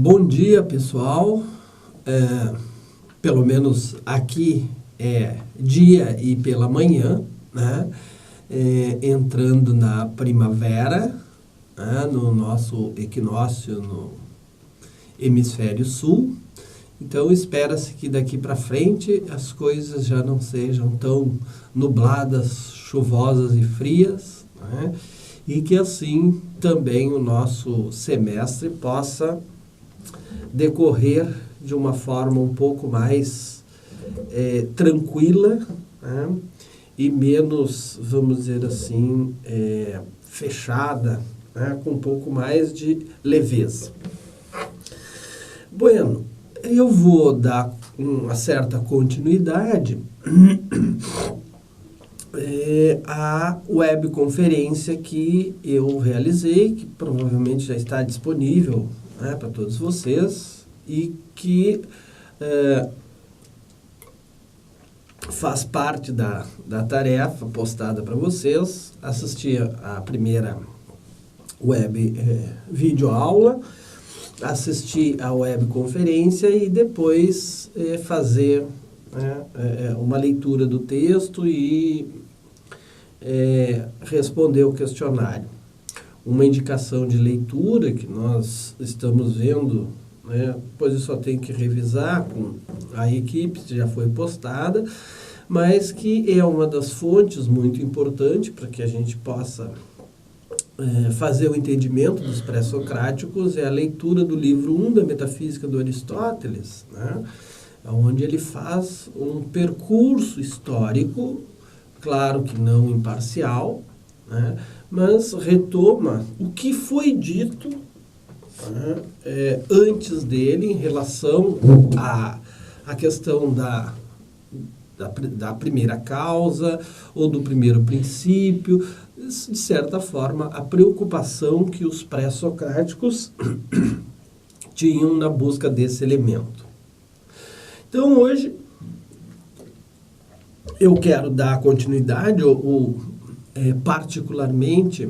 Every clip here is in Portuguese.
Bom dia, pessoal. Pelo menos aqui é dia e pela manhã, né? Entrando na primavera, né? No nosso equinócio no hemisfério sul. Então, espera-se que daqui para frente as coisas já não sejam tão nubladas, chuvosas e frias, né? E que assim também o nosso semestre possa decorrer de uma forma um pouco mais tranquila, né? E menos, vamos dizer assim, fechada, né? Com um pouco mais de leveza. Bueno, eu vou dar uma certa continuidade à webconferência que eu realizei, que provavelmente já está disponível, né, para todos vocês, e que faz parte da tarefa postada para vocês, assistir a primeira web videoaula, assistir a webconferência e depois fazer uma leitura do texto e responder o questionário. Uma indicação de leitura que nós estamos vendo, né, pois eu só tenho que revisar com a equipe, já foi postada, mas que é uma das fontes muito importante para que a gente possa fazer o entendimento dos pré-socráticos, é a leitura do livro 1 da Metafísica do Aristóteles, né, onde ele faz um percurso histórico, claro que não imparcial, né, mas retoma o que foi dito, né, antes dele em relação à questão da primeira causa ou do primeiro princípio, de certa forma, a preocupação que os pré-socráticos tinham na busca desse elemento. Então, hoje, eu quero dar continuidade ou particularmente,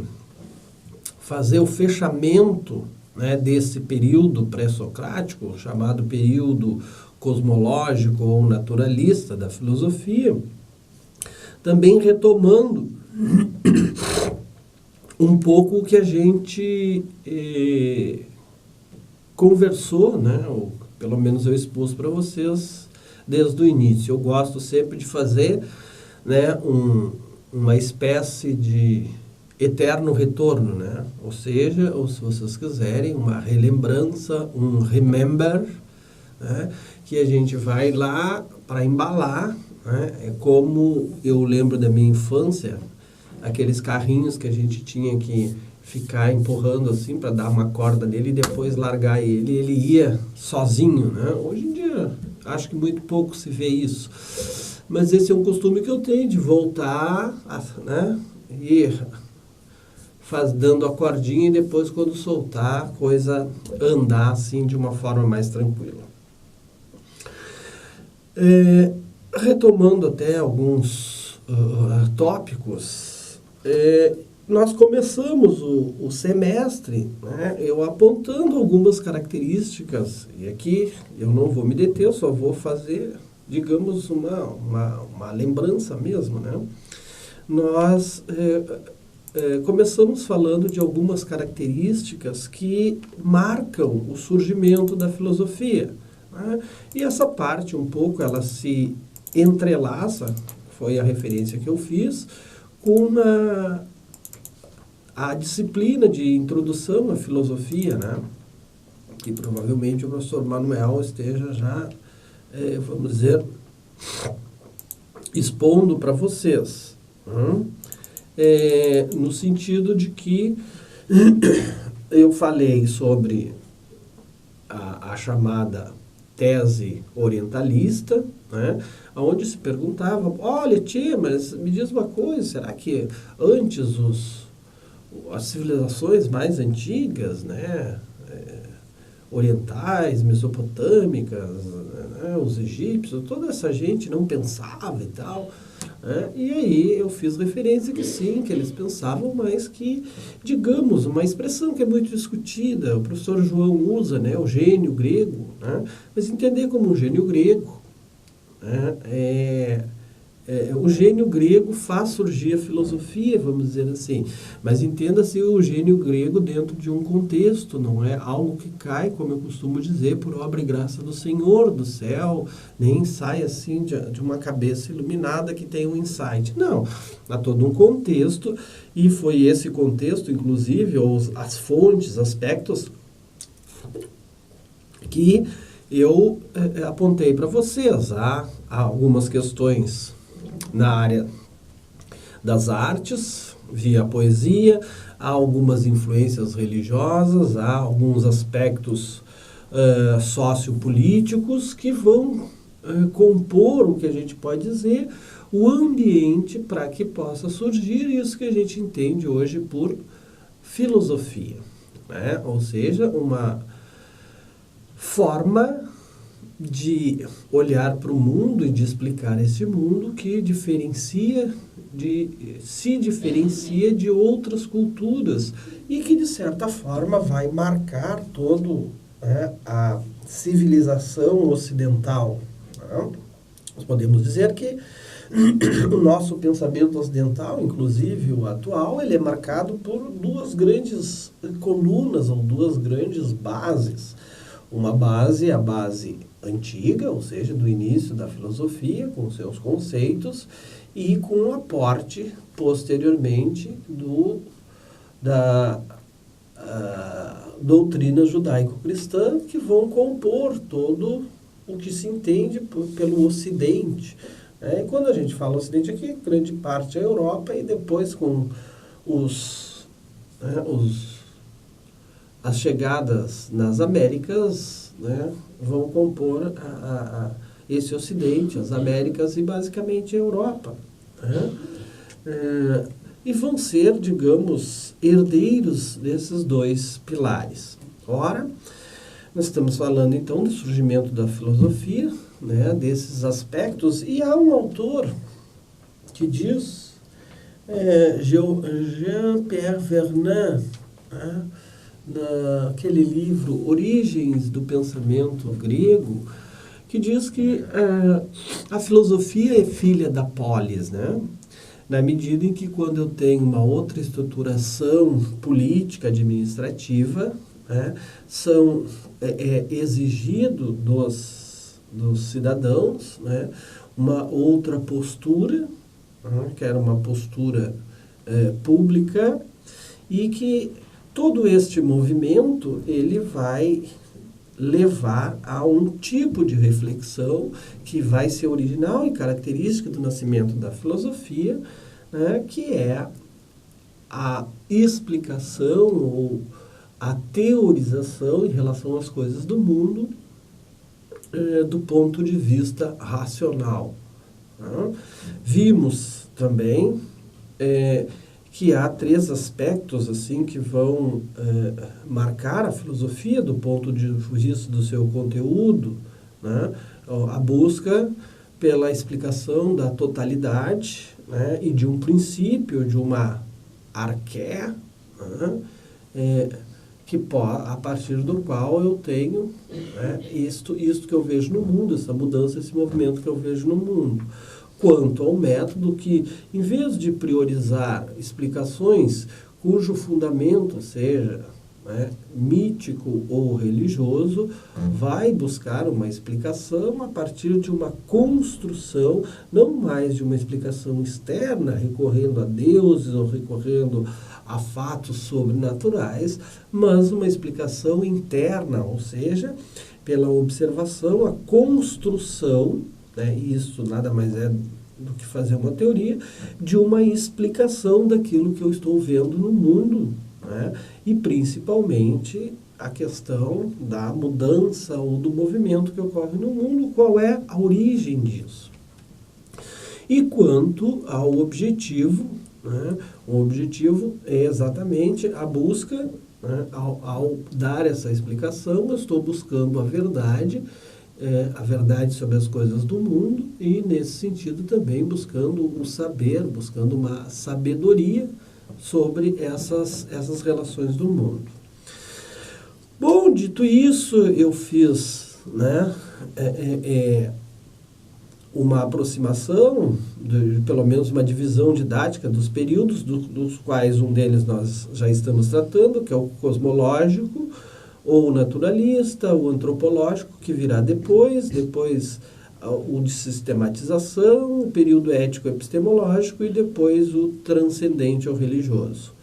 fazer o fechamento, né, desse período pré-socrático, chamado período cosmológico ou naturalista da filosofia, também retomando um pouco o que a gente conversou, né, ou pelo menos eu expus para vocês desde o início. Eu gosto sempre de fazer, né, uma espécie de eterno retorno, né? Ou seja, ou se vocês quiserem, uma relembrança, um remember, né? Que a gente vai lá para embalar, né? É como eu lembro da minha infância, aqueles carrinhos que a gente tinha que ficar empurrando assim para dar uma corda nele e depois largar ele, ele ia sozinho, né? Hoje em dia, acho que muito pouco se vê isso. Mas esse é um costume que eu tenho, de voltar, né, e dando a cordinha e depois, quando soltar, a coisa andar assim de uma forma mais tranquila. Retomando até alguns tópicos, nós começamos o semestre, né, eu apontando algumas características, e aqui eu não vou me deter, eu só vou fazer, digamos, uma lembrança mesmo, né? Nós começamos falando de algumas características que marcam o surgimento da filosofia, né? E essa parte um pouco, ela se entrelaça, foi a referência que eu fiz, com a disciplina de introdução à filosofia, né? Que provavelmente o professor Manuel esteja já, vamos dizer, expondo para vocês, no sentido de que eu falei sobre a chamada tese orientalista, né, onde se perguntava, olha, tia, mas me diz uma coisa, será que antes as civilizações mais antigas, né, orientais, mesopotâmicas, né, os egípcios, toda essa gente não pensava e tal? né? E aí eu fiz referência que sim, que eles pensavam, mas que, digamos, uma expressão que é muito discutida, o professor João usa, né, o gênio grego, né? Mas entender como um gênio grego, né, o gênio grego faz surgir a filosofia, vamos dizer assim, mas entenda-se o gênio grego dentro de um contexto, não é algo que cai, como eu costumo dizer, por obra e graça do Senhor do céu, nem sai assim de uma cabeça iluminada que tem um insight. Não, há todo um contexto, e foi esse contexto, inclusive, as fontes, aspectos, que eu apontei para vocês. Há algumas questões na área das artes, via poesia, há algumas influências religiosas, há alguns aspectos sociopolíticos que vão compor o que a gente pode dizer, o ambiente para que possa surgir isso que a gente entende hoje por filosofia, né? Ou seja, uma forma de olhar para o mundo e de explicar esse mundo que se diferencia de outras culturas e que, de certa forma, vai marcar todo a civilização ocidental. Né? Nós podemos dizer que o nosso pensamento ocidental, inclusive o atual, ele é marcado por duas grandes colunas ou duas grandes bases. Uma base, a base antiga, ou seja, do início da filosofia, com seus conceitos, e com o aporte, posteriormente, da doutrina judaico-cristã, que vão compor todo o que se entende pelo Ocidente. E quando a gente fala Ocidente aqui, grande parte é a Europa, e depois com as chegadas nas Américas, né, vão compor esse Ocidente, as Américas e basicamente a Europa. Né? E vão ser, digamos, herdeiros desses dois pilares. Ora, nós estamos falando então do surgimento da filosofia, né, desses aspectos, e há um autor que diz, Jean-Pierre Vernant, né, naquele livro Origens do Pensamento Grego, que diz que a filosofia é filha da polis, né? Na medida em que quando eu tenho uma outra estruturação política, administrativa, né, é exigido dos cidadãos, né, uma outra postura, que era uma postura pública, e que todo este movimento ele vai levar a um tipo de reflexão que vai ser original e característica do nascimento da filosofia, né, que é a explicação ou a teorização em relação às coisas do mundo do ponto de vista racional. Né? Vimos também que há três aspectos assim que vão marcar a filosofia do ponto de vista do seu conteúdo, né? A busca pela explicação da totalidade, né? E de um princípio, de uma arqué, né? A partir do qual eu tenho isto que eu vejo no mundo, essa mudança, esse movimento que eu vejo no mundo. Quanto ao método que, em vez de priorizar explicações cujo fundamento seja mítico ou religioso, vai buscar uma explicação a partir de uma construção, não mais de uma explicação externa, recorrendo a deuses ou recorrendo a fatos sobrenaturais, mas uma explicação interna, ou seja, pela observação, a construção, e isso nada mais é do que fazer uma teoria, de uma explicação daquilo que eu estou vendo no mundo, né? E principalmente a questão da mudança ou do movimento que ocorre no mundo, qual é a origem disso. E quanto ao objetivo, o objetivo é exatamente a busca, ao dar essa explicação, eu estou buscando a verdade a verdade sobre as coisas do mundo e, nesse sentido, também buscando o saber, buscando uma sabedoria sobre essas relações do mundo. Bom, dito isso, eu fiz, né, uma aproximação, pelo menos uma divisão didática dos períodos, dos quais um deles nós já estamos tratando, que é o cosmológico, ou o naturalista, o antropológico, que virá depois o de sistematização, o período ético-epistemológico e depois o transcendente ou religioso.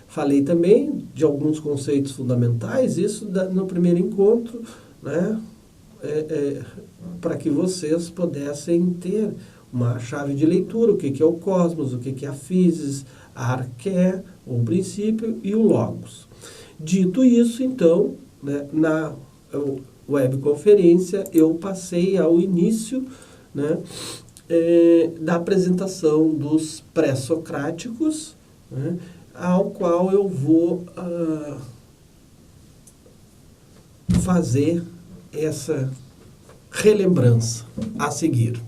Falei também de alguns conceitos fundamentais, isso no primeiro encontro, né, para que vocês pudessem ter uma chave de leitura, o que é o cosmos, o que é a physis, a arqué, o princípio e o logos. Dito isso, então, né, na webconferência eu passei ao início, né, da apresentação dos pré-socráticos, né, ao qual eu vou fazer essa relembrança a seguir.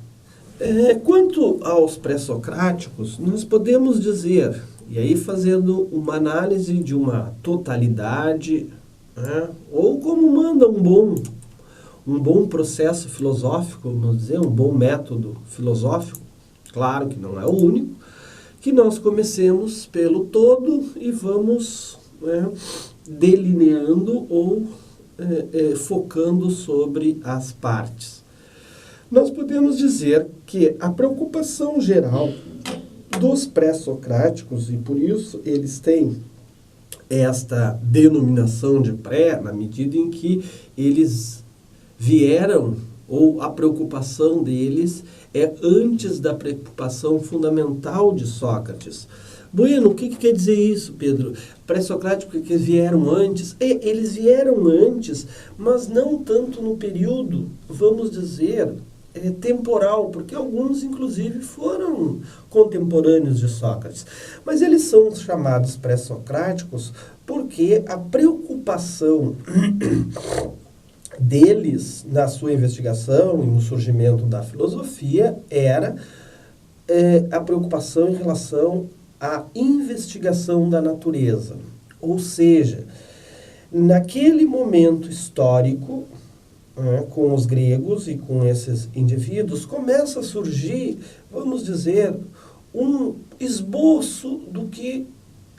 Quanto aos pré-socráticos, nós podemos dizer, e aí fazendo uma análise de uma totalidade, né, ou como manda um bom processo filosófico, vamos dizer, um bom método filosófico, claro que não é o único, que nós comecemos pelo todo e vamos, né, delineando ou focando sobre as partes. Nós podemos dizer que a preocupação geral dos pré-socráticos, e por isso eles têm esta denominação de pré, na medida em que eles vieram, ou a preocupação deles é antes da preocupação fundamental de Sócrates. Bueno, o que quer dizer isso, Pedro? Pré-socrático, porque eles vieram antes? Eles vieram antes, mas não tanto no período, vamos dizer, temporal, porque alguns, inclusive, foram contemporâneos de Sócrates. Mas eles são chamados pré-socráticos porque a preocupação deles na sua investigação e no surgimento da filosofia era a preocupação em relação à investigação da natureza. Ou seja, naquele momento histórico, com os gregos e com esses indivíduos, começa a surgir, vamos dizer, um esboço do que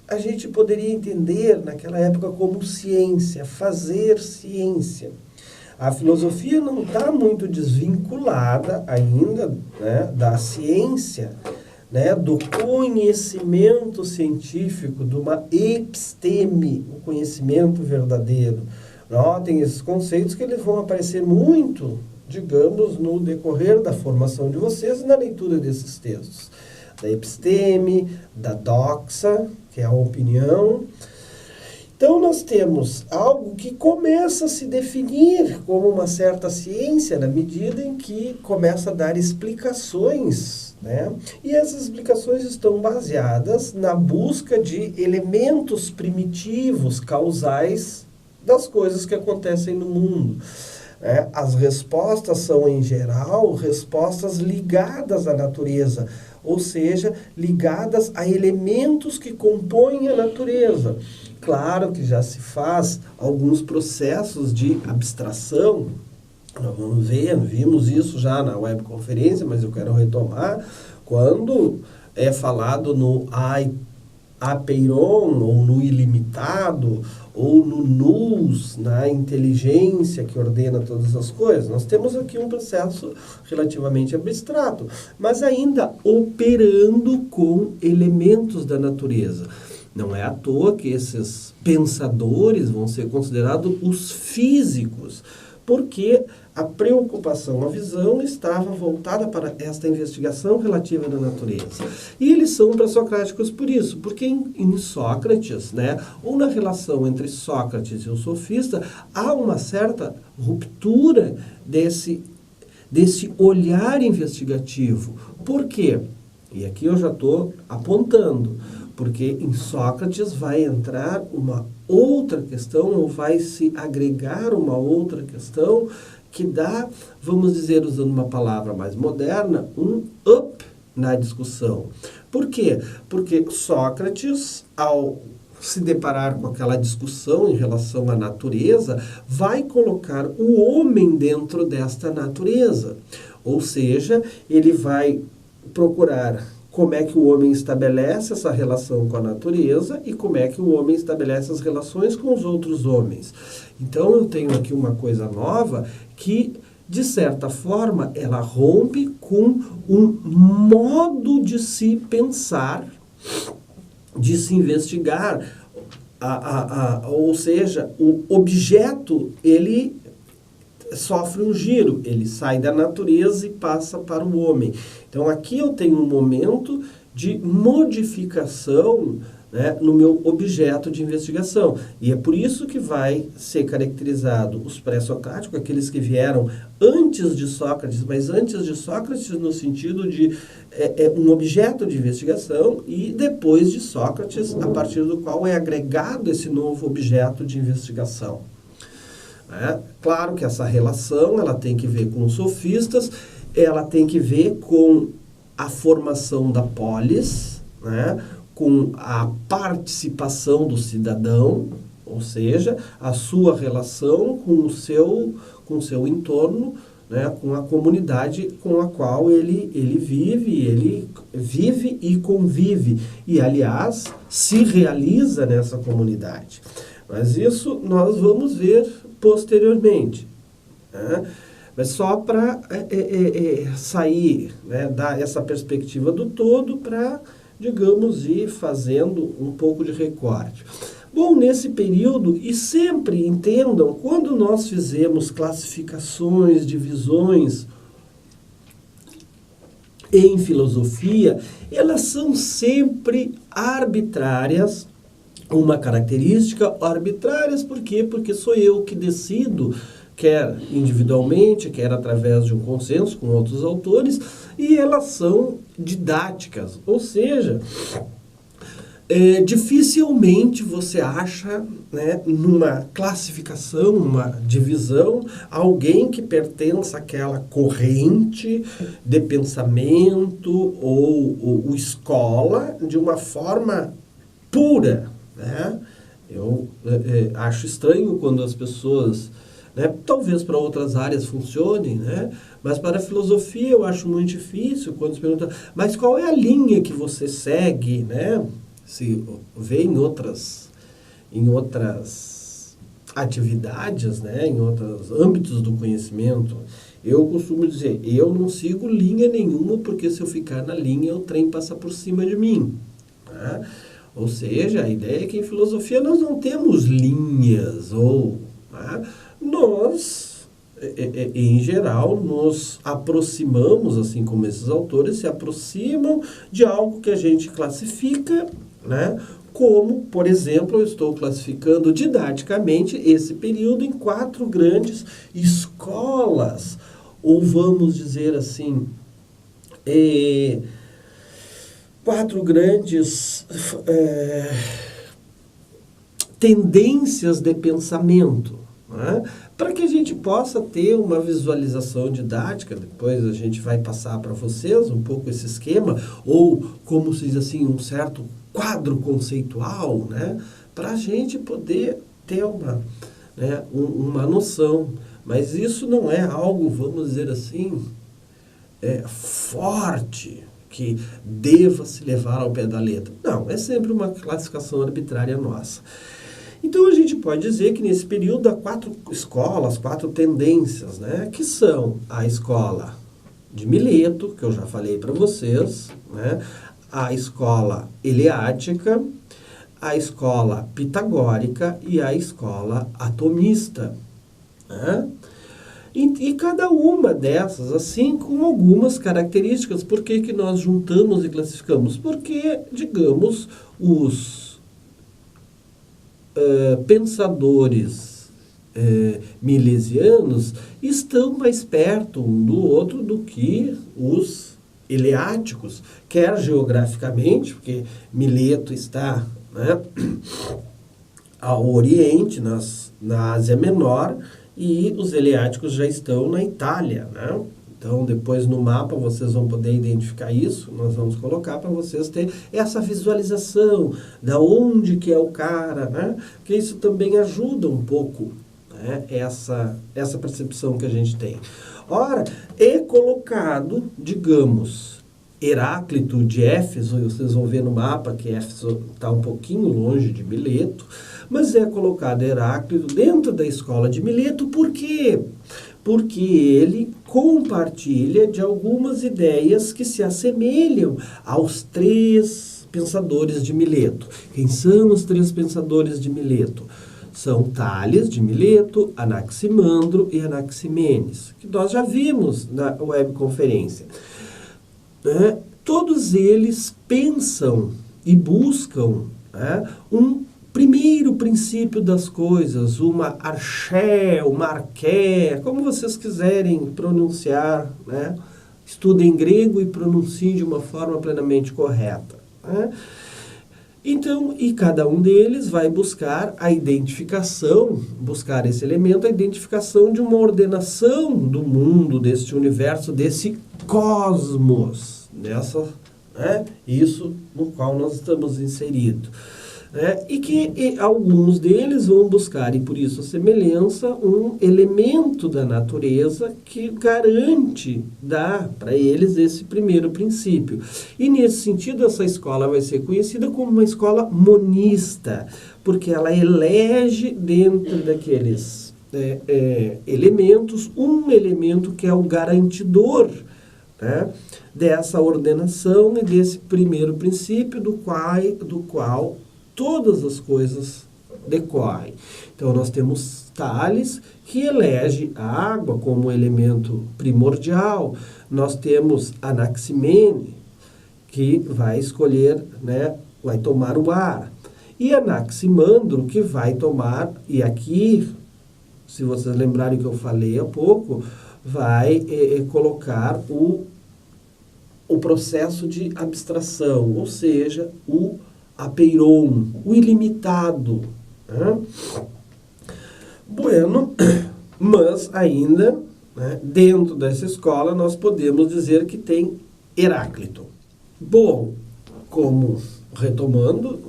a gente poderia entender naquela época como ciência, fazer ciência. A filosofia não está muito desvinculada ainda, né, da ciência, né, do conhecimento científico, de uma episteme, o conhecimento verdadeiro. Notem esses conceitos que eles vão aparecer muito, digamos, no decorrer da formação de vocês e na leitura desses textos. Da episteme, da doxa, que é a opinião. Então, nós temos algo que começa a se definir como uma certa ciência na medida em que começa a dar explicações, né? E essas explicações estão baseadas na busca de elementos primitivos, causais, das coisas que acontecem no mundo. As respostas são, em geral, respostas ligadas à natureza, ou seja, ligadas a elementos que compõem a natureza. Claro que já se faz alguns processos de abstração, nós vamos ver, vimos isso já na webconferência, mas eu quero retomar, quando é falado no apeiron, ou no ilimitado, ou no nous, na inteligência que ordena todas as coisas. Nós temos aqui um processo relativamente abstrato, mas ainda operando com elementos da natureza. Não é à toa que esses pensadores vão ser considerados os físicos, porque a preocupação, a visão estava voltada para esta investigação relativa da natureza. E eles são pré-socráticos por isso, porque em Sócrates, né, ou na relação entre Sócrates e o sofista, há uma certa ruptura desse olhar investigativo. Por quê? E aqui eu já estou apontando, porque em Sócrates vai entrar uma outra questão, ou vai se agregar uma outra questão, que dá, vamos dizer, usando uma palavra mais moderna, um up na discussão. Por quê? Porque Sócrates, ao se deparar com aquela discussão em relação à natureza, vai colocar o homem dentro desta natureza. Ou seja, ele vai procurar como é que o homem estabelece essa relação com a natureza e como é que o homem estabelece as relações com os outros homens. Então eu tenho aqui uma coisa nova que, de certa forma, ela rompe com um modo de se pensar, de se investigar, ou seja, o objeto, ele sofre um giro, ele sai da natureza e passa para o homem. Então aqui eu tenho um momento de modificação, né, no meu objeto de investigação. E é por isso que vai ser caracterizado os pré-socráticos, aqueles que vieram antes de Sócrates, mas antes de Sócrates no sentido de um objeto de investigação, e depois de Sócrates, a partir do qual é agregado esse novo objeto de investigação. Claro que essa relação ela tem que ver com os sofistas, ela tem que ver com a formação da polis, né, com a participação do cidadão, ou seja, a sua relação com o seu entorno, né, com a comunidade com a qual ele vive e convive, e aliás se realiza nessa comunidade. Mas isso nós vamos ver posteriormente, né? Mas só para sair, né, dar essa perspectiva do todo para, digamos, ir fazendo um pouco de recorte. Bom, nesse período, e sempre entendam, quando nós fizemos classificações, divisões em filosofia, elas são sempre arbitrárias. Uma característica arbitrárias, por quê? Porque sou eu que decido, quer individualmente, quer através de um consenso com outros autores, e elas são didáticas, ou seja, dificilmente você acha, né, numa classificação, uma divisão, alguém que pertença àquela corrente de pensamento ou escola de uma forma pura, né? Eu acho estranho quando as pessoas, né, talvez para outras áreas funcionem, né, mas para a filosofia eu acho muito difícil quando se pergunta, mas qual é a linha que você segue, né? Se vê em outras atividades, né, em outros âmbitos do conhecimento, eu costumo dizer, eu não sigo linha nenhuma, porque se eu ficar na linha, o trem passa por cima de mim, né? Ou seja, a ideia é que em filosofia nós não temos linhas, né? Nós, em geral, nos aproximamos, assim como esses autores se aproximam de algo que a gente classifica, né? Como, por exemplo, eu estou classificando didaticamente esse período em 4 grandes escolas, ou vamos dizer assim, 4 grandes tendências de pensamento, né? Para que a gente possa ter uma visualização didática. Depois a gente vai passar para vocês um pouco esse esquema, ou como se diz assim, um certo quadro conceitual, né? Para a gente poder ter uma noção. Mas isso não é algo, vamos dizer assim, forte, que deva se levar ao pé da letra. Não, é sempre uma classificação arbitrária nossa. Então a gente pode dizer que nesse período há 4 escolas, 4 tendências, né, que são a escola de Mileto, que eu já falei para vocês, né, a escola eleática, a escola pitagórica e a escola atomista, né? E cada uma dessas, assim, com algumas características. Por que nós juntamos e classificamos? Porque, digamos, os pensadores milesianos estão mais perto um do outro do que os eleáticos, quer geograficamente, porque Mileto está, né, ao Oriente, na Ásia Menor, e os eleáticos já estão na Itália, né? Então, depois no mapa vocês vão poder identificar isso, nós vamos colocar para vocês terem essa visualização da onde que é o cara, né? Porque isso também ajuda um pouco, né? Essa percepção que a gente tem. Ora, é colocado, digamos, Heráclito de Éfeso, e vocês vão ver no mapa que Éfeso está um pouquinho longe de Mileto, mas é colocado Heráclito dentro da escola de Mileto, por quê? Porque ele compartilha de algumas ideias que se assemelham aos 3 pensadores de Mileto. Quem são os 3 pensadores de Mileto? São Tales de Mileto, Anaximandro e Anaximenes, que nós já vimos na webconferência. Todos eles pensam e buscam um primeiro princípio das coisas, uma arché, uma arqué, como vocês quiserem pronunciar, né? Estudem grego e pronunciem de uma forma plenamente correta. Então, e cada um deles vai buscar a identificação, buscar esse elemento, a identificação de uma ordenação do mundo, deste universo, desse cosmos, isso no qual nós estamos inseridos. E que alguns deles vão buscar, e por isso a semelhança, um elemento da natureza que garante, dá para eles esse primeiro princípio. E nesse sentido, essa escola vai ser conhecida como uma escola monista, porque ela elege dentro daqueles elementos, um elemento que é o garantidor, dessa ordenação e desse primeiro princípio do qual todas as coisas decorrem. Então, nós temos Tales, que elege a água como elemento primordial. Nós temos Anaximene, que vai escolher, vai tomar o ar. E Anaximandro, que vai tomar, e aqui, se vocês lembrarem que eu falei há pouco, vai colocar o processo de abstração, ou seja, o apeiron, o ilimitado. Bueno, mas ainda, dentro dessa escola, nós podemos dizer que tem Heráclito. Bom, retomando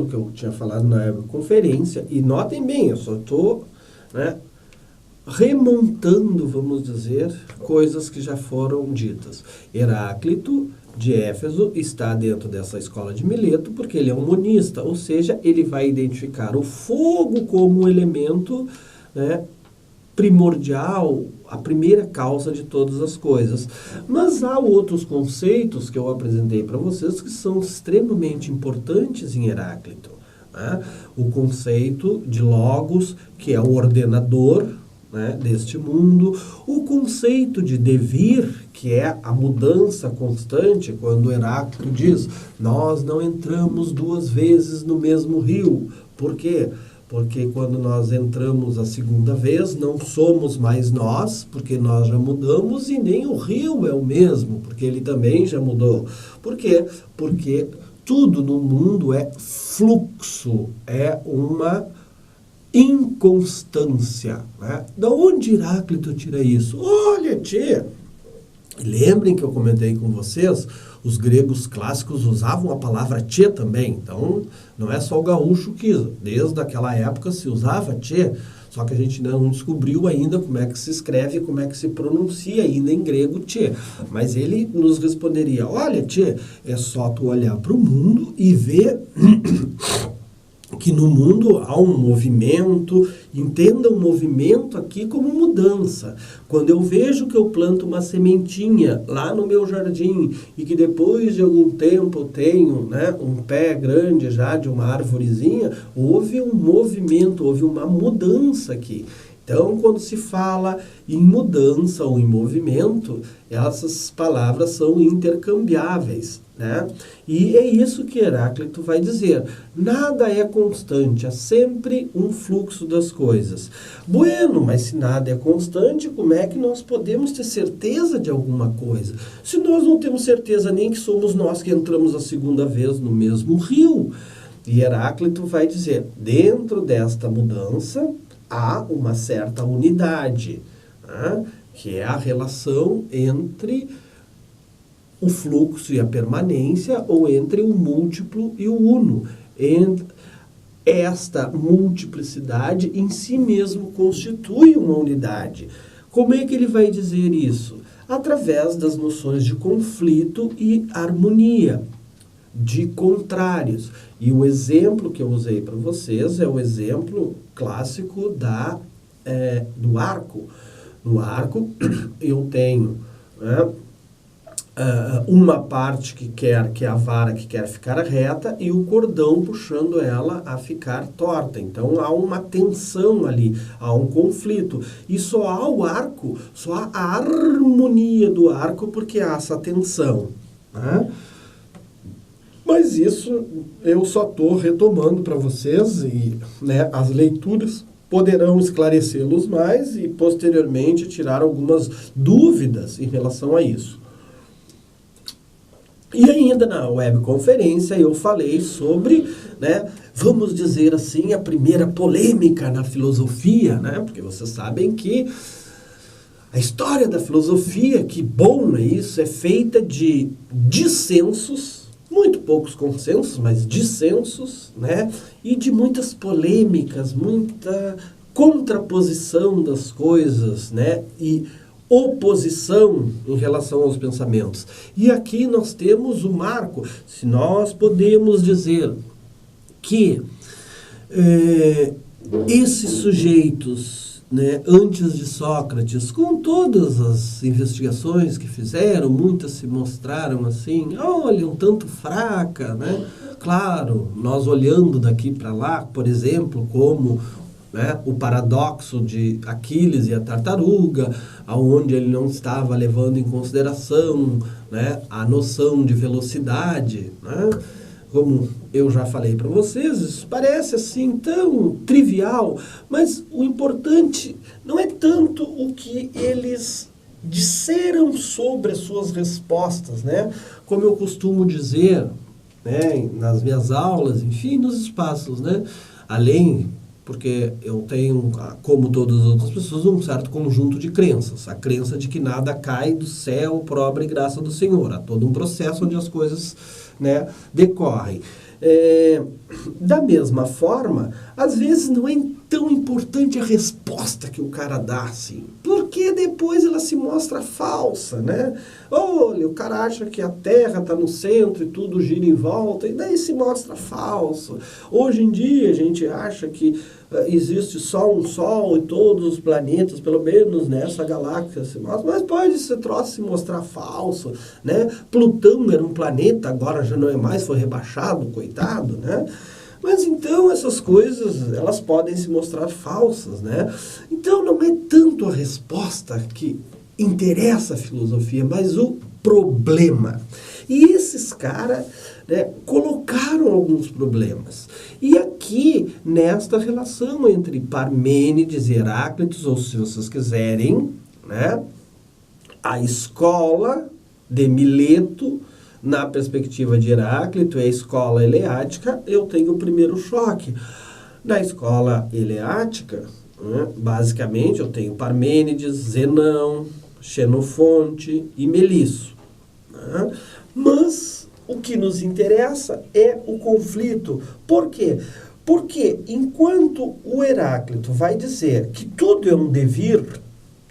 o que eu tinha falado na conferência, e notem bem, eu só estou remontando, vamos dizer, coisas que já foram ditas. Heráclito de Éfeso está dentro dessa escola de Mileto porque ele é um monista, ou seja, ele vai identificar o fogo como um elemento primordial, a primeira causa de todas as coisas. Mas há outros conceitos que eu apresentei para vocês que são extremamente importantes em Heráclito. O conceito de logos, que é o ordenador deste mundo, o conceito de devir, que é a mudança constante, quando Heráclito diz, nós não entramos 2 vezes no mesmo rio. Por quê? Porque quando nós entramos a segunda vez, não somos mais nós, porque nós já mudamos, e nem o rio é o mesmo, porque ele também já mudou. Por quê? Porque tudo no mundo é fluxo, é uma inconstância. Da onde Heráclito tira isso? Olha, tia, lembrem que eu comentei com vocês, os gregos clássicos usavam a palavra tchê também. Então, não é só o gaúcho que, desde aquela época, se usava tchê, só que a gente não descobriu ainda como é que se escreve, como é que se pronuncia ainda em grego tchê. Mas ele nos responderia, olha, tchê, é só tu olhar para o mundo e ver que no mundo há um movimento, entenda um movimento aqui como mudança. Quando eu vejo que eu planto uma sementinha lá no meu jardim e que depois de algum tempo eu tenho um pé grande já de uma arvorezinha, houve um movimento, houve uma mudança aqui. Então, quando se fala em mudança ou em movimento, essas palavras são intercambiáveis, E é isso que Heráclito vai dizer. Nada é constante, há sempre um fluxo das coisas. Bueno, mas se nada é constante, como é que nós podemos ter certeza de alguma coisa? Se nós não temos certeza nem que somos nós que entramos a segunda vez no mesmo rio. E Heráclito vai dizer, dentro desta mudança, há uma certa unidade, né? Que é a relação entre o fluxo e a permanência, ou entre o múltiplo e o uno. Esta multiplicidade em si mesmo constitui uma unidade. Como é que ele vai dizer isso? Através das noções de conflito e harmonia, de contrários. E o exemplo que eu usei para vocês é o exemplo clássico do arco. No arco, eu tenho, né, uma parte que é a vara que quer ficar reta, e o cordão puxando ela a ficar torta. Então há uma tensão ali, há um conflito. E só há o arco, só há a harmonia do arco, porque há essa tensão, né? Mas isso eu só estou retomando para vocês, e, né, as leituras poderão esclarecê-los mais e posteriormente tirar algumas dúvidas em relação a isso. E ainda na webconferência eu falei sobre, né, vamos dizer assim, a primeira polêmica na filosofia, né? Porque vocês sabem que a história da filosofia, que bom é isso, é feita de dissensos, muito poucos consensos, mas dissensos, né? E de muitas polêmicas, muita contraposição das coisas, né? E oposição em relação aos pensamentos. E aqui nós temos o marco. Se nós podemos dizer que esses sujeitos, né, antes de Sócrates, com todas as investigações que fizeram, muitas se mostraram assim, olha, um tanto fraca, né? Claro, nós olhando daqui para lá, por exemplo, como, né, o paradoxo de Aquiles e a tartaruga, aonde ele não estava levando em consideração, né, a noção de velocidade, né? Como eu já falei para vocês, isso parece assim tão trivial, mas o importante não é tanto o que eles disseram sobre as suas respostas, né? Como eu costumo dizer, né, nas minhas aulas, enfim, nos espaços, né? Além, porque eu tenho, como todas as outras pessoas, um certo conjunto de crenças. A crença de que nada cai do céu por obra e graça do Senhor. Há todo um processo onde as coisas, né, decorrem. Da mesma forma, às vezes não é tão importante a resposta que o cara dá, assim, porque depois ela se mostra falsa, né? Olha, o cara acha que a Terra está no centro e tudo gira em volta, e daí se mostra falso. Hoje em dia a gente acha que existe só um Sol e todos os planetas, pelo menos nessa galáxia se mostra, mas pode esse troço se mostrar falso, né? Plutão era um planeta, agora já não é mais, foi rebaixado, coitado, né? Mas então essas coisas, elas podem se mostrar falsas, né? Então não é tanto a resposta que interessa a filosofia, mas o problema. E esses caras, né, colocaram alguns problemas. E aqui, nesta relação entre Parmênides e Heráclitos, ou se vocês quiserem, né, a escola de Mileto, na perspectiva de Heráclito, é a escola eleática, eu tenho o primeiro choque. Na escola eleática, né, basicamente, eu tenho Parmênides, Zenão, Xenofonte e Melisso, né? Mas o que nos interessa é o conflito. Por quê? Porque enquanto o Heráclito vai dizer que tudo é um devir,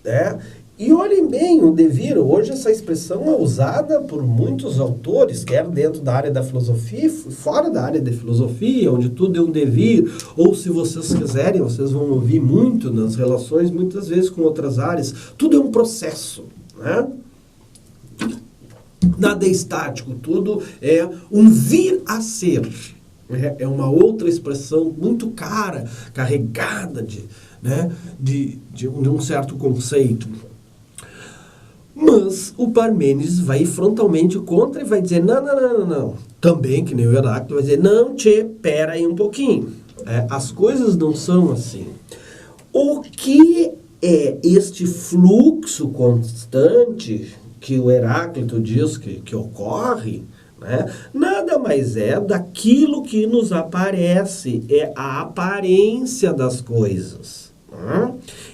né? E olhem bem, o devir, hoje essa expressão é usada por muitos autores, quer dentro da área da filosofia, fora da área da filosofia, onde tudo é um devir, ou se vocês quiserem, vocês vão ouvir muito nas relações, muitas vezes com outras áreas, tudo é um processo, né? Nada é estático, tudo é um vir a ser. É uma outra expressão muito cara, carregada de um certo conceito. Mas o Parmênides vai frontalmente contra e vai dizer, não. Também, que nem o Heráclito, vai dizer, não, pera aí um pouquinho. As coisas não são assim. O que é este fluxo constante que o Heráclito diz que ocorre, né, nada mais é daquilo que nos aparece, é a aparência das coisas.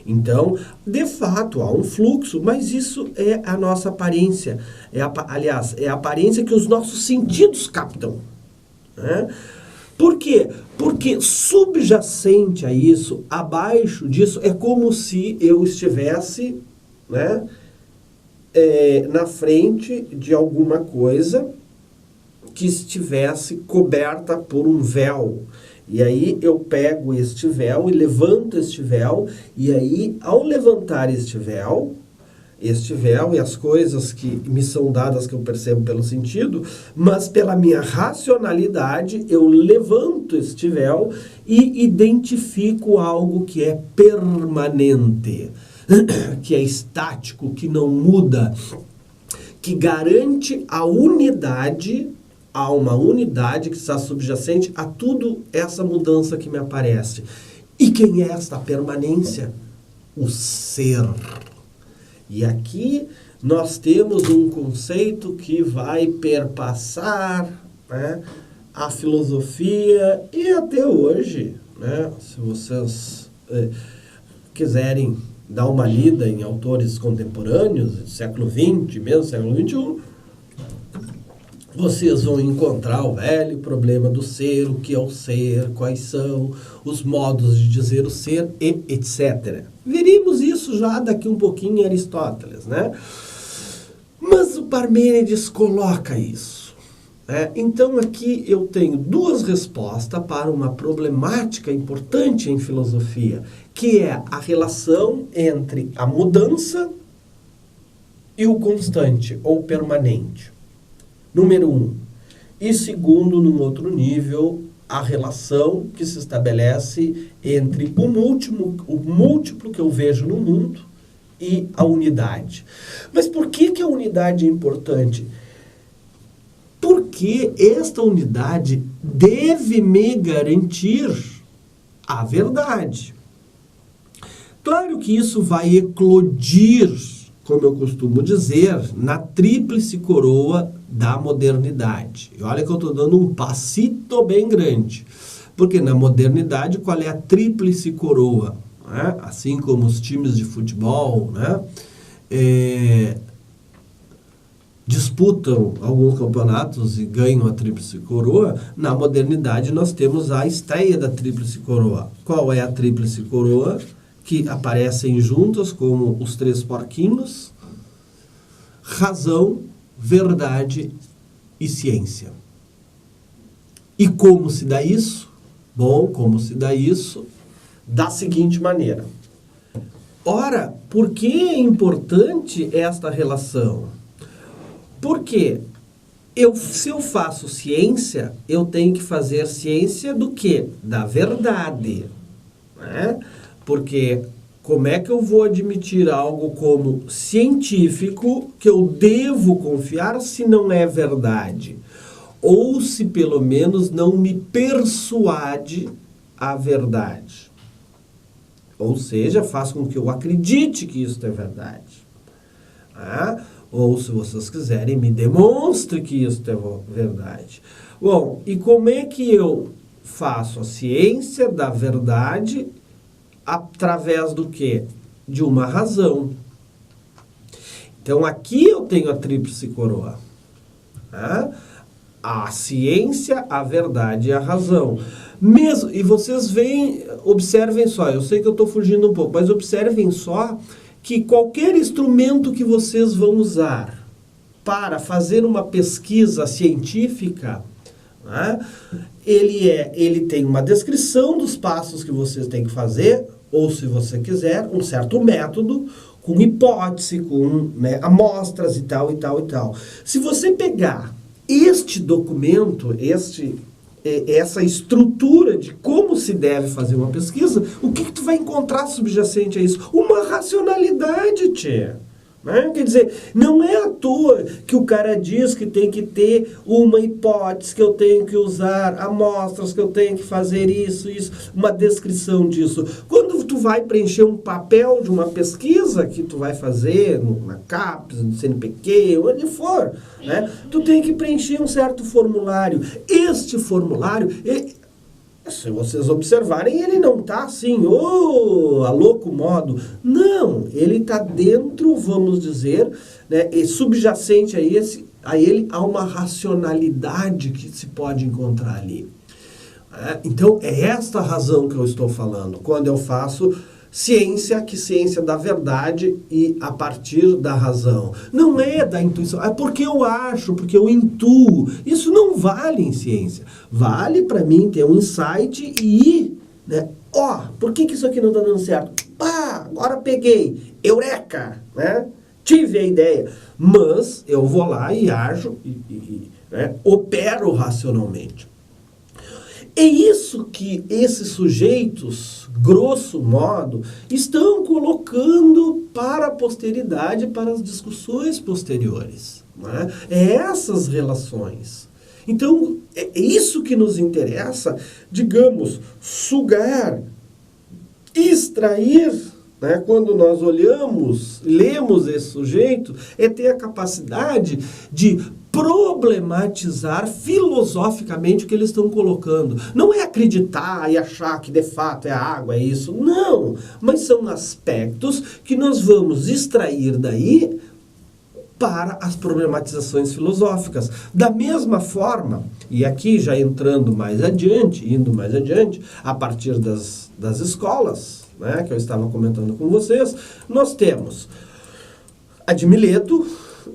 Então, de fato, há um fluxo, mas isso é a nossa aparência. Aliás, é a aparência que os nossos sentidos captam. Né? Por quê? Porque subjacente a isso, abaixo disso, é como se eu estivesse, né, na frente de alguma coisa que estivesse coberta por um véu. E aí eu pego este véu e levanto este véu, e aí ao levantar este véu e as coisas que me são dadas que eu percebo pelo sentido, mas pela minha racionalidade eu levanto este véu e identifico algo que é permanente, que é estático, que não muda, que garante a unidade. Há uma unidade que está subjacente a tudo essa mudança que me aparece. E quem é esta permanência? O ser. E aqui nós temos um conceito que vai perpassar, né, a filosofia e até hoje, né, se vocês quiserem dar uma lida em autores contemporâneos, do século XX, mesmo século XXI, vocês vão encontrar o velho problema do ser, o que é o ser, quais são os modos de dizer o ser, e etc. Veríamos isso já daqui um pouquinho em Aristóteles, né? Mas o Parmênides coloca isso. Né? Então aqui eu tenho duas respostas para uma problemática importante em filosofia, que é a relação entre a mudança e o constante ou permanente. Número 1. E segundo, num outro nível, a relação que se estabelece entre o múltiplo que eu vejo no mundo e a unidade. Mas por que a unidade é importante? Porque esta unidade deve me garantir a verdade. Claro que isso vai eclodir, como eu costumo dizer, na tríplice coroa da modernidade. E olha que eu estou dando um passito bem grande. Porque na modernidade, qual é a tríplice coroa? Né? Assim como os times de futebol, né, disputam alguns campeonatos e ganham a tríplice coroa, na modernidade nós temos a estreia da tríplice coroa. Qual é a tríplice coroa? Que aparecem juntas como os três porquinhos: razão, verdade e ciência. E como se dá isso? Bom, como se dá isso? Da seguinte maneira. Ora, por que é importante esta relação? Porque se eu faço ciência, eu tenho que fazer ciência do quê? Da verdade. Né? Porque como é que eu vou admitir algo como científico que eu devo confiar se não é verdade? Ou se pelo menos não me persuade a verdade. Ou seja, faz com que eu acredite que isso é verdade. Ou, se vocês quiserem, me demonstre que isso é verdade. Bom, e como é que eu faço a ciência da verdade? Através do quê? De uma razão. Então, aqui eu tenho a tríplice coroa. A ciência, a verdade e a razão. E vocês observem só, eu sei que eu estou fugindo um pouco, mas observem só que qualquer instrumento que vocês vão usar para fazer uma pesquisa científica, né, ele tem uma descrição dos passos que vocês têm que fazer, ou, se você quiser, um certo método, com hipótese, com, né, amostras e tal, e tal, e tal. Se você pegar este documento, essa estrutura de como se deve fazer uma pesquisa, o que tu vai encontrar subjacente a isso? Uma racionalidade, tchê. Né? Quer dizer, não é à toa que o cara diz que tem que ter uma hipótese, que eu tenho que usar amostras, que eu tenho que fazer isso, uma descrição disso. Quando tu vai preencher um papel de uma pesquisa que tu vai fazer na CAPES, no CNPq, onde for, né? Tu tem que preencher um certo formulário. Este formulário Se vocês observarem, ele não está assim, a louco modo. Não, ele está dentro, vamos dizer, né, e subjacente a ele há uma racionalidade que se pode encontrar ali. Então, é esta a razão que eu estou falando, quando eu faço ciência, que ciência da verdade e a partir da razão. Não é da intuição, é porque eu acho, porque eu intuo. Isso não vale em ciência. Vale para mim ter um insight e, né, por que isso aqui não está dando certo? Agora peguei, eureka, né? Tive a ideia. Mas eu vou lá e ajo né, opero racionalmente. É isso que esses sujeitos, grosso modo, estão colocando para a posteridade, para as discussões posteriores. Né? É essas relações. Então, é isso que nos interessa, digamos, sugar, extrair, né? Quando nós olhamos, lemos esse sujeito, é ter a capacidade de problematizar filosoficamente o que eles estão colocando. Não é acreditar e achar que de fato é a água, é isso. Não, mas são aspectos que nós vamos extrair daí para as problematizações filosóficas. Da mesma forma, e aqui já indo mais adiante, a partir das escolas, né, que eu estava comentando com vocês, nós temos a de Mileto,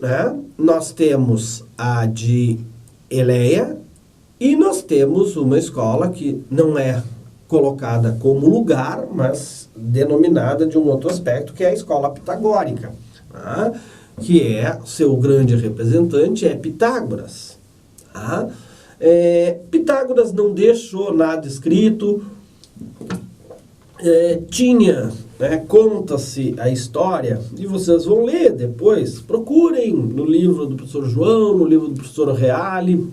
né? Nós temos a de Eleia e nós temos uma escola que não é colocada como lugar, mas denominada de um outro aspecto, que é a escola pitagórica, tá? Que é, seu grande representante é Pitágoras. Tá? Pitágoras não deixou nada escrito, tinha... conta-se a história, e vocês vão ler depois, procurem no livro do professor João, no livro do professor Reale,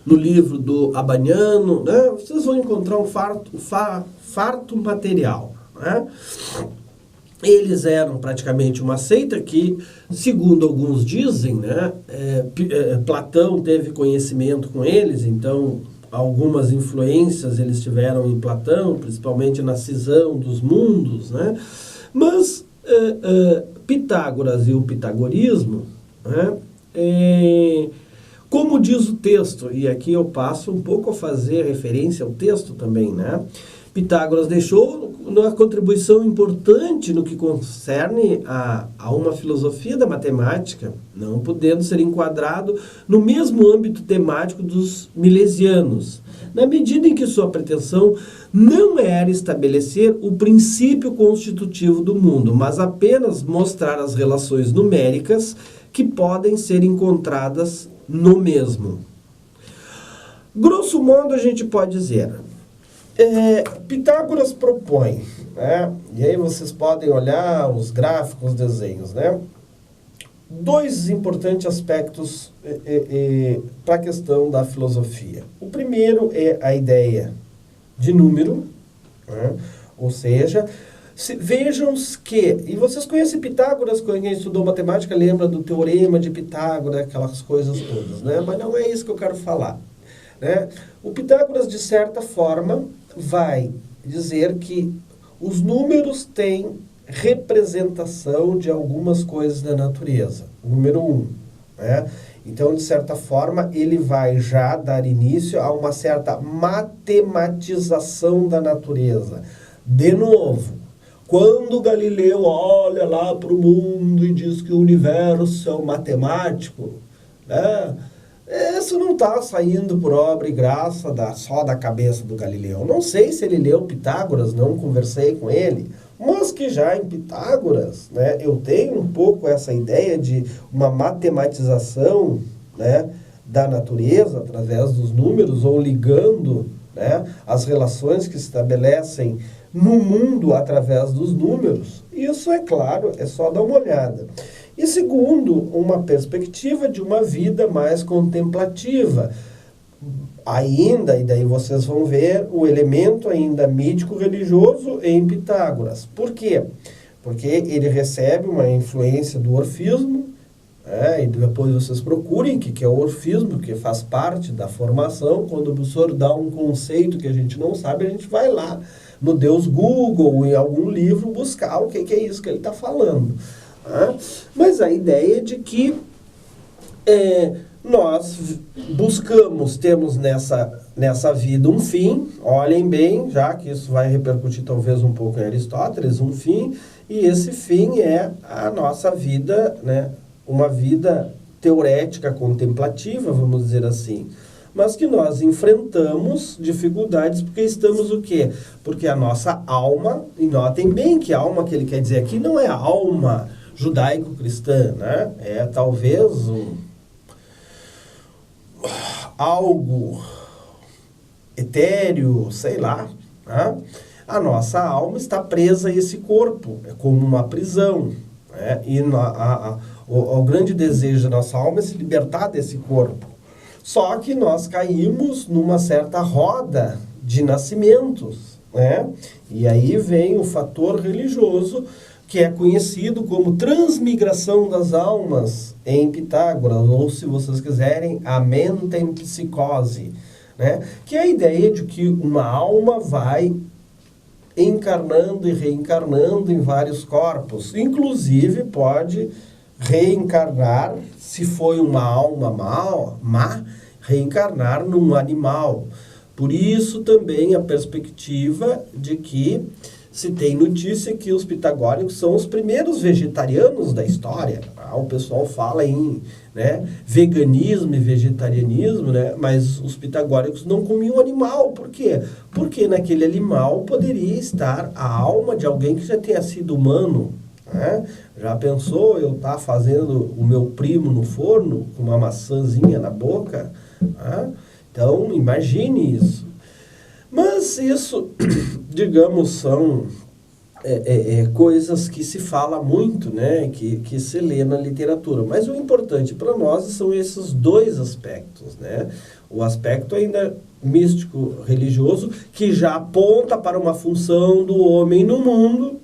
no livro do Abaniano, né? Vocês vão encontrar um farto material. Né? Eles eram praticamente uma seita que, segundo alguns dizem, né, Platão teve conhecimento com eles, então... algumas influências eles tiveram em Platão, principalmente na cisão dos mundos, né? Mas Pitágoras e o pitagorismo, né, como diz o texto, e aqui eu passo um pouco a fazer referência ao texto também, né? Pitágoras deixou uma contribuição importante no que concerne a uma filosofia da matemática, não podendo ser enquadrado no mesmo âmbito temático dos milesianos, na medida em que sua pretensão não era estabelecer o princípio constitutivo do mundo, mas apenas mostrar as relações numéricas que podem ser encontradas no mesmo. Grosso modo, a gente pode dizer... Pitágoras propõe, né? E aí vocês podem olhar os gráficos, os desenhos, né? Dois importantes aspectos para a questão da filosofia. O primeiro é a ideia de número, né? Ou seja, vejam que, e vocês conhecem Pitágoras, quem estudou matemática lembra do teorema de Pitágoras, aquelas coisas todas, né? Mas não é isso que eu quero falar. Né? O Pitágoras, de certa forma, vai dizer que os números têm representação de algumas coisas da natureza. Número 1. Né? Então, de certa forma, ele vai já dar início a uma certa matematização da natureza. De novo, quando Galileu olha lá para o mundo e diz que o universo é um matemático, né? Isso não está saindo por obra e graça só da cabeça do Galileu. Não sei se ele leu Pitágoras, não conversei com ele, mas que já em Pitágoras, né, eu tenho um pouco essa ideia de uma matematização, né, da natureza através dos números ou ligando, né, as relações que se estabelecem no mundo através dos números. Isso, é claro, é só dar uma olhada. E segundo, uma perspectiva de uma vida mais contemplativa. Ainda, e daí vocês vão ver o elemento ainda mítico-religioso em Pitágoras. Por quê? Porque ele recebe uma influência do orfismo, E depois vocês procurem o que é o orfismo, que faz parte da formação. Quando o professor dá um conceito que a gente não sabe, a gente vai lá no Deus Google ou em algum livro buscar o que é isso que ele está falando. Mas a ideia é de que nós buscamos, temos nessa vida um fim, olhem bem, já que isso vai repercutir talvez um pouco em Aristóteles, um fim, e esse fim é a nossa vida, né? Uma vida teorética, contemplativa, vamos dizer assim, mas que nós enfrentamos dificuldades porque estamos o quê? Porque a nossa alma, e notem bem que a alma que ele quer dizer aqui não é a alma judaico-cristã, né? É talvez algo etéreo, sei lá, né? A nossa alma está presa a esse corpo, é como uma prisão, né? E o grande desejo da nossa alma é se libertar desse corpo. Só que nós caímos numa certa roda de nascimentos, né? E aí vem o fator religioso, que é conhecido como transmigração das almas em Pitágoras, ou se vocês quiserem, a mentempsicose, né? Que é a ideia de que uma alma vai encarnando e reencarnando em vários corpos, inclusive pode reencarnar, se foi uma alma má, reencarnar num animal. Por isso também a perspectiva de que se tem notícia que os pitagóricos são os primeiros vegetarianos da história. O pessoal fala em veganismo e vegetarianismo, né? Mas os pitagóricos não comiam animal. Por quê? Porque naquele animal poderia estar a alma de alguém que já tenha sido humano. Né? Já pensou eu estar fazendo o meu primo no forno com uma maçãzinha na boca? Então, imagine isso. Mas isso, digamos, são coisas que se fala muito, né? Que se lê na literatura. Mas o importante para nós são esses dois aspectos, né? O aspecto ainda místico, religioso, que já aponta para uma função do homem no mundo,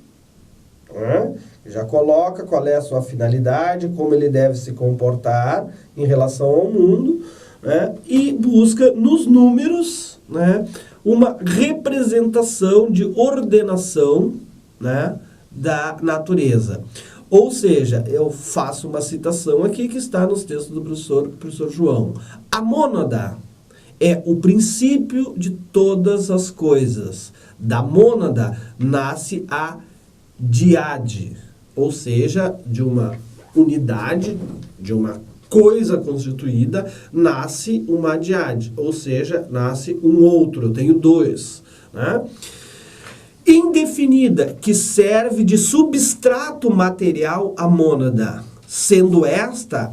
né? Já coloca qual é a sua finalidade, como ele deve se comportar em relação ao mundo, né? E busca nos números, né, uma representação de ordenação, né, da natureza. Ou seja, eu faço uma citação aqui que está nos textos do professor João. A mônada é o princípio de todas as coisas. Da mônada nasce a díade, ou seja, de uma unidade, de uma coisa constituída, nasce uma díade, ou seja, nasce um outro, eu tenho dois, né? Indefinida, que serve de substrato material à mônada, sendo esta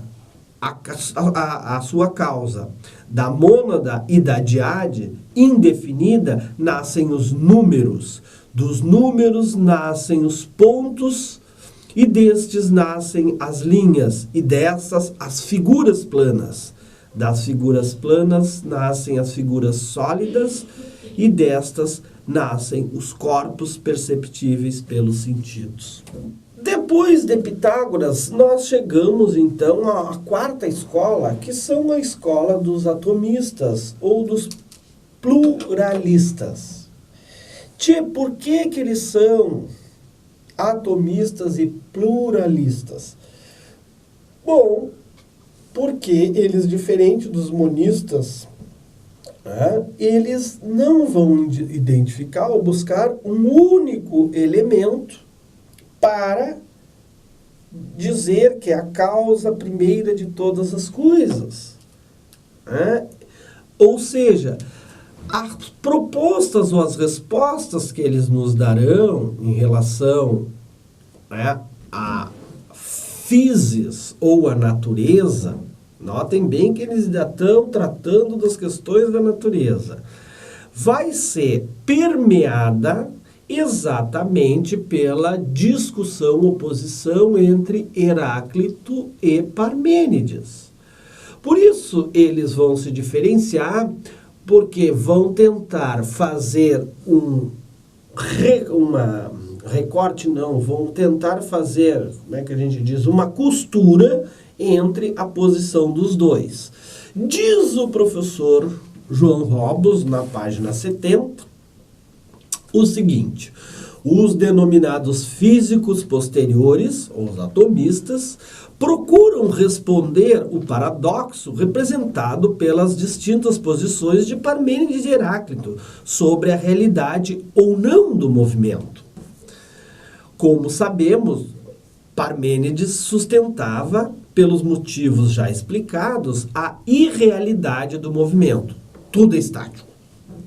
a sua causa. Da mônada e da díade indefinida nascem os números, dos números nascem os pontos, e destes nascem as linhas, e dessas as figuras planas. Das figuras planas nascem as figuras sólidas, e destas nascem os corpos perceptíveis pelos sentidos. Depois de Pitágoras, nós chegamos então à quarta escola, que são a escola dos atomistas, ou dos pluralistas. Por que eles são atomistas e pluralistas? Bom, porque eles, diferente dos monistas, eles não vão identificar ou buscar um único elemento para dizer que é a causa primeira de todas as coisas. Ou seja, as propostas ou as respostas que eles nos darão em relação à physis ou à natureza, notem bem que eles ainda estão tratando das questões da natureza, vai ser permeada exatamente pela discussão, oposição entre Heráclito e Parmênides. Por isso, eles vão se diferenciar, porque vão tentar fazer vão tentar fazer, como é que a gente diz, uma costura entre a posição dos dois. Diz o professor João Robos, na página 70, o seguinte: os denominados físicos posteriores, ou os atomistas, procuram responder o paradoxo representado pelas distintas posições de Parmênides e Heráclito sobre a realidade ou não do movimento. Como sabemos, Parmênides sustentava, pelos motivos já explicados, a irrealidade do movimento. Tudo é estático.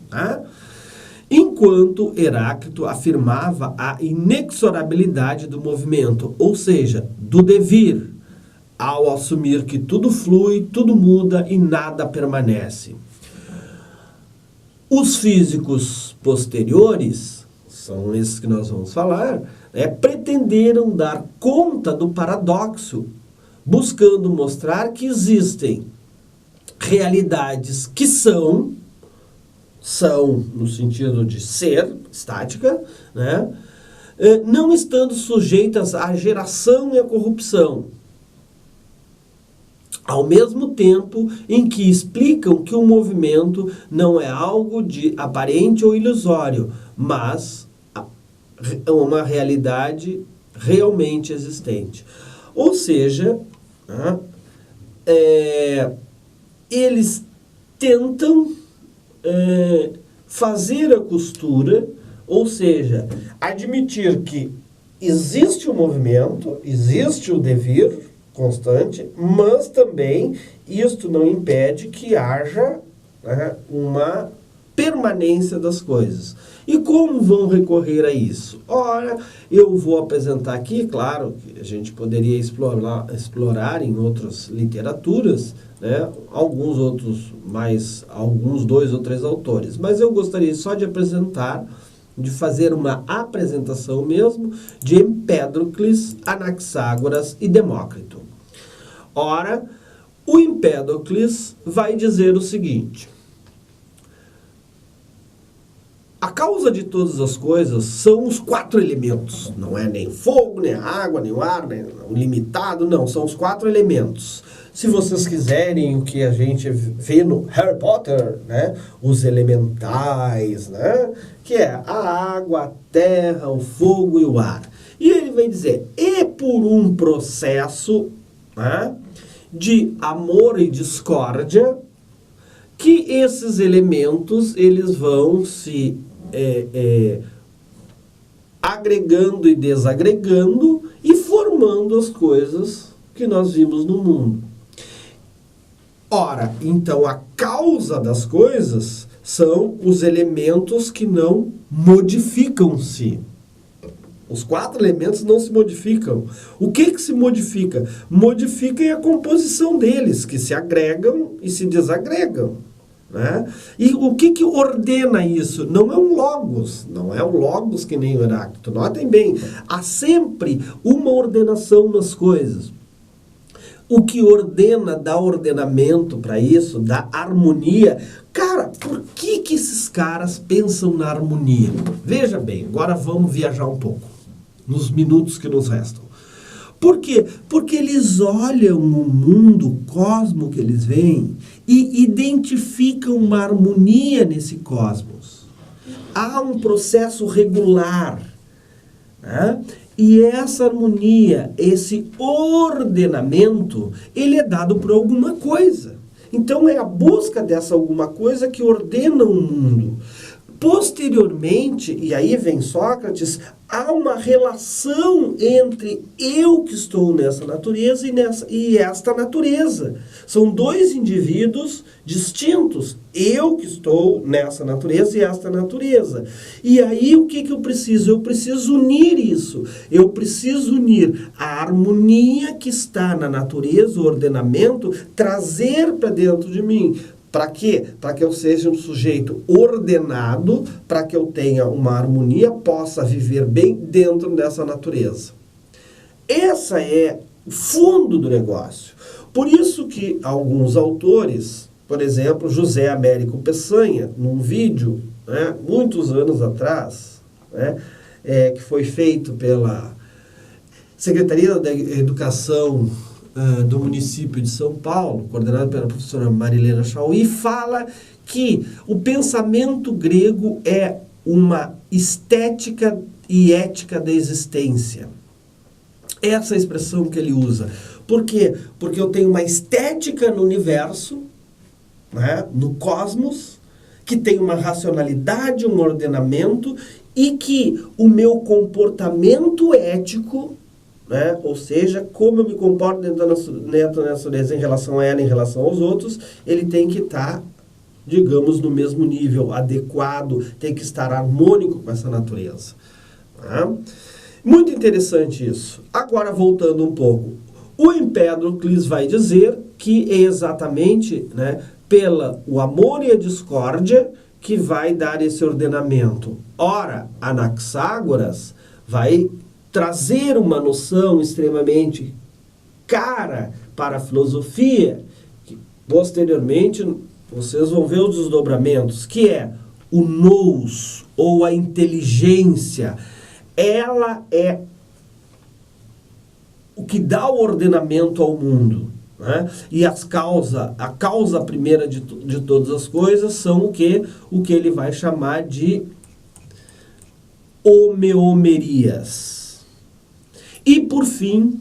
Tá? Enquanto Heráclito afirmava a inexorabilidade do movimento, ou seja, do devir, ao assumir que tudo flui, tudo muda e nada permanece. Os físicos posteriores, são esses que nós vamos falar, pretenderam dar conta do paradoxo, buscando mostrar que existem realidades que são no sentido de ser, estática, né? Não estando sujeitas à geração e à corrupção, ao mesmo tempo em que explicam que o movimento não é algo de aparente ou ilusório, mas uma realidade realmente existente. Ou seja, eles tentam fazer a costura, ou seja, admitir que existe o movimento, existe o devir constante, mas também isto não impede que haja uma permanência das coisas. E como vão recorrer a isso? Ora, eu vou apresentar aqui, claro, que a gente poderia explorar em outras literaturas, né, alguns 2 ou 3 autores, mas eu gostaria só de fazer uma apresentação mesmo de Empédocles, Anaxágoras e Demócrito. Ora, o Empédocles vai dizer o seguinte: a causa de todas as coisas são os 4 elementos. Não é nem o fogo, nem a água, nem o ar, nem o limitado, não. São os 4 elementos. Se vocês quiserem o que a gente vê no Harry Potter, né? Os elementais, né? Que é a água, a terra, o fogo e o ar. E ele vai dizer, e por um processo, né, de amor e discórdia, que esses elementos eles vão se agregando e desagregando e formando as coisas que nós vimos no mundo. Ora, então a causa das coisas são os elementos que não modificam-se. Os 4 elementos não se modificam. O que se modifica? Modifica a composição deles, que se agregam e se desagregam. Né? E o que ordena isso? Não é um logos, não é um logos que nem o Heráclito. Notem bem, há sempre uma ordenação nas coisas. O que ordena, dá ordenamento para isso, dá harmonia. Cara, por que esses caras pensam na harmonia? Veja bem, agora vamos viajar um pouco, nos minutos que nos restam. Por quê? Porque eles olham o mundo, o cosmos que eles veem e identificam uma harmonia nesse cosmos. Há um processo regular, né? E essa harmonia, esse ordenamento, ele é dado por alguma coisa. Então é a busca dessa alguma coisa que ordena o mundo. Posteriormente, e aí vem Sócrates, há uma relação entre eu que estou nessa natureza e esta natureza. São 2 indivíduos distintos. Eu que estou nessa natureza e esta natureza. E aí o que eu preciso? Eu preciso unir isso. Eu preciso unir a harmonia que está na natureza, o ordenamento, trazer para dentro de mim. Para quê? Para que eu seja um sujeito ordenado, para que eu tenha uma harmonia, possa viver bem dentro dessa natureza. Esse é o fundo do negócio. Por isso que alguns autores, por exemplo, José Américo Peçanha, num vídeo, né, muitos anos atrás, né, que foi feito pela Secretaria da Educação do município de São Paulo, coordenado pela professora Marilena Chauí, fala que o pensamento grego é uma estética e ética da existência. Essa é a expressão que ele usa. Por quê? Porque eu tenho uma estética no universo, né, no cosmos, que tem uma racionalidade, um ordenamento, e que o meu comportamento ético, né, ou seja, como eu me comporto dentro da natureza em relação a ela, em relação aos outros, ele tem que estar, digamos, no mesmo nível, adequado, tem que estar harmônico com essa natureza. Tá? Muito interessante isso. Agora, voltando um pouco, o Empédocles vai dizer que é exatamente, né, o amor e a discórdia que vai dar esse ordenamento. Ora, Anaxágoras vai trazer uma noção extremamente cara para a filosofia, que posteriormente vocês vão ver os desdobramentos, que é o nous, ou a inteligência. Ela é o que dá o ordenamento ao mundo. Né? E a causa primeira de todas as coisas são o que ele vai chamar de homeomerias. E por fim,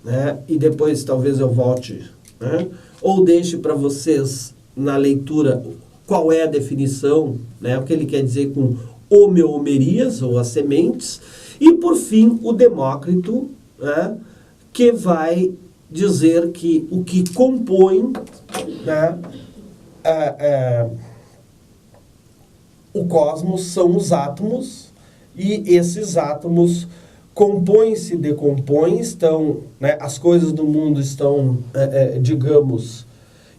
né, e depois talvez eu volte, né, ou deixe para vocês na leitura qual é a definição, né, o que ele quer dizer com homeomerias, ou as sementes, e por fim o Demócrito, né, que vai dizer que o que compõe, né, o cosmos são os átomos, e esses átomos compõem-se e decompõem, estão, né, as coisas do mundo estão, digamos,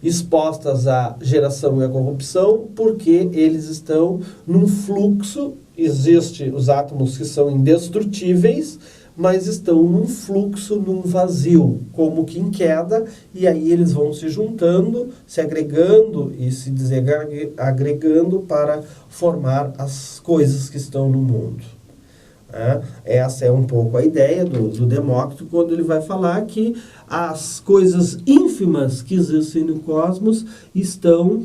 expostas à geração e à corrupção, porque eles estão num fluxo. Existem os átomos que são indestrutíveis, mas estão num fluxo, num vazio, como que em queda, e aí eles vão se juntando, se agregando e se desagregando para formar as coisas que estão no mundo. Essa é um pouco a ideia do Demócrito, quando ele vai falar que as coisas ínfimas que existem no cosmos estão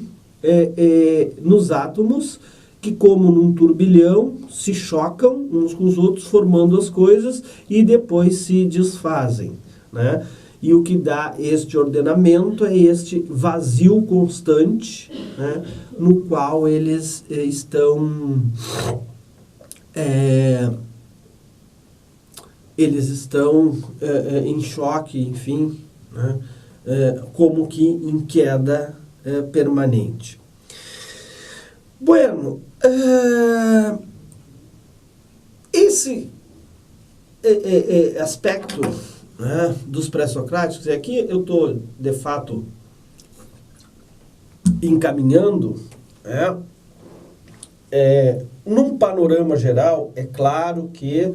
nos átomos, que como num turbilhão se chocam uns com os outros, formando as coisas e depois se desfazem, né? E o que dá este ordenamento é este vazio constante, né, no qual eles estão em choque, enfim, né, como que em queda permanente. Bueno, esse aspecto, né, dos pré-socráticos, e aqui eu estou, de fato, encaminhando, num panorama geral. É claro que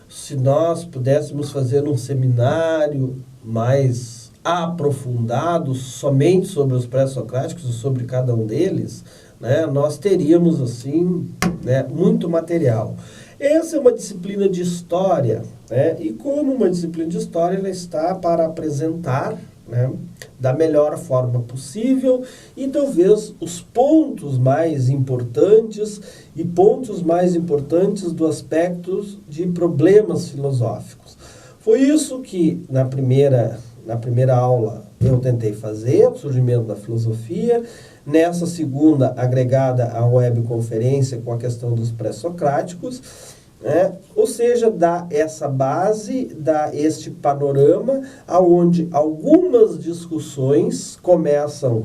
se nós pudéssemos fazer um seminário mais aprofundado somente sobre os pré-socráticos e sobre cada um deles, né, nós teríamos, assim, né, muito material. Essa é uma disciplina de história, né, e como uma disciplina de história, ela está para apresentar, né, da melhor forma possível, e talvez os pontos mais importantes do aspecto de problemas filosóficos. Foi isso que na primeira aula eu tentei fazer, o surgimento da filosofia. Nessa segunda, agregada à webconferência com a questão dos pré-socráticos, né? Ou seja, dá essa base, dá este panorama, aonde algumas discussões começam,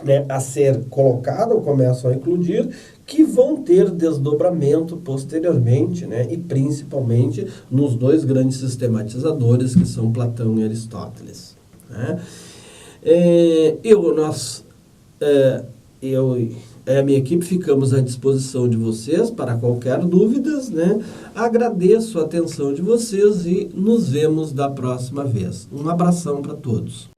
né, a ser colocadas, ou começam a incluir, que vão ter desdobramento posteriormente, né, e principalmente nos dois grandes sistematizadores, que são Platão e Aristóteles. Né? Eu e a minha equipe ficamos à disposição de vocês para qualquer dúvidas, né? Agradeço a atenção de vocês e nos vemos da próxima vez. Um abração para todos.